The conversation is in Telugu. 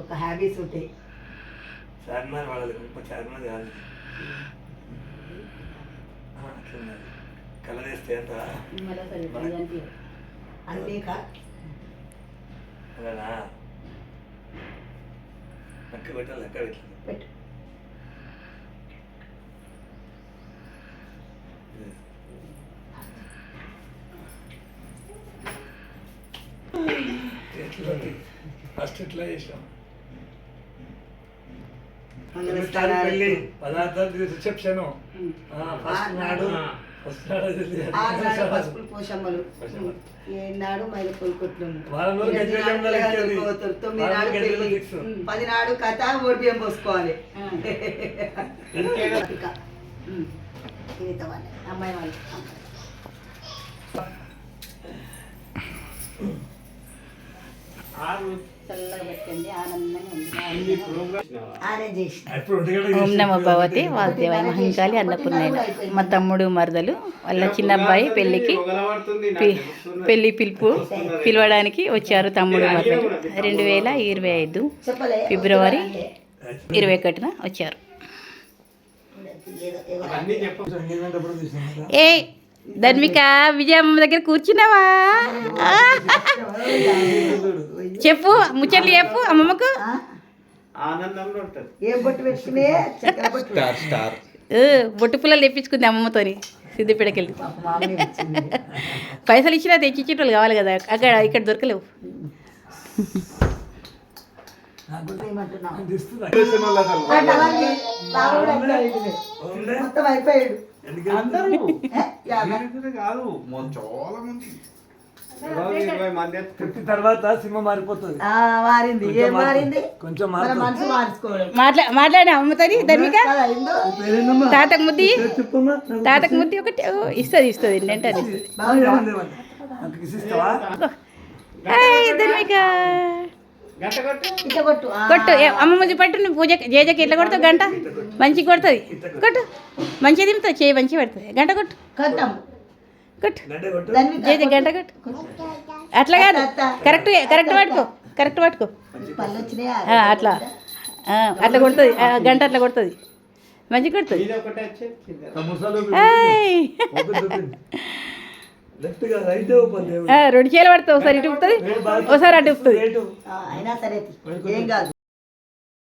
ఒక హ్యాబీస్ ఉంటాయి. చార్మినార్ వాడాలి, చార్మినార్ కాదు అట్లున్నది. కలర్ వేస్తే అంత అన్నీ అలానా లెక్క పెట్టాలి, లెక్క పెట్టాలి. పెట్టు. ఫస్ట్ ఇట్లా చేసాం మంగళస్థానాలు పెళ్ళి పదార్థాలు రిసెప్షన్ ఫస్ట్ నాడు పసుపులు పోషమ్మలు ఏనాడు మైలపూలు కొట్లు వారం రోజులు గజ్జెలు ఉండాలి, ఎక్కేది. 9 నాడు వారం గజ్జెలు పెళ్ళి, ఫిక్స్. 10 నాడు కథ ఓడిపిఎం పోసుకోవాలి. అమ్మాయి వాళ్ళు చల్లగా పెట్టండి, ఆనందంగా ఓం నమో భగవతి వాసుదేవాయ మహంకాళి అన్నపూర్ణయ్య. మా తమ్ముడు మరదలు వాళ్ళ చిన్న అబ్బాయి పెళ్ళికి పెళ్ళి పిలవడానికి వచ్చారు. తమ్ముడు మరదలు 2025 ఫిబ్రవరి 21న వచ్చారు. ఏ ధర్మిక విజయమ్మ దగ్గర కూర్చున్నావా? చెప్పు ముచ్చట్లు చెప్పు అమ్మమ్మకు. బొట్టు పుల్లలు తెప్పించుకుంది అమ్మమ్మతోని సిద్దిపేటకెళ్ళి. పైసలు ఇచ్చినా తెచ్చిచ్చేటోళ్ళు కావాలి కదా, అక్కడ ఇక్కడ దొరకలేవు. మొత్తం అయిపోయాడు. తర్వాత సినిమా మారిపోతుంది. మారింది, ఏం మారింది? కొంచెం మనసు మార్చుకోవడం. మాట్లాడే అమ్మతోని ధర్మిక తాతకు ముద్ది, తాతకు ముద్ది ఒకటి ఇస్తుంది ఏంటంటే ధర్మిక కొట్టు అమ్మ ముందు పట్టు. నువ్వు పూజ జేజకి ఎట్లా కొడతావు? గంట మంచిగా కొడుతుంది. కొట్టు మంచిగా తింటుంది, చేయి మంచిగా పెడుతుంది. గంట కొట్టు కొట్టు జేజ గంట కొట్టు. అట్లా కాదు, కరెక్ట్ కరెక్ట్ పట్టుకో. అట్లా అట్లా కొడుతుంది గంట, అట్లా కొడుతుంది మంచిగా కొడుతుంది. రెండు చేలు పడుతుంది, ఒకసారి ఇటు ఊపుతుంది, ఒకసారి అటు ఊపుతుంది. అయినా సరే ఏం కాదు.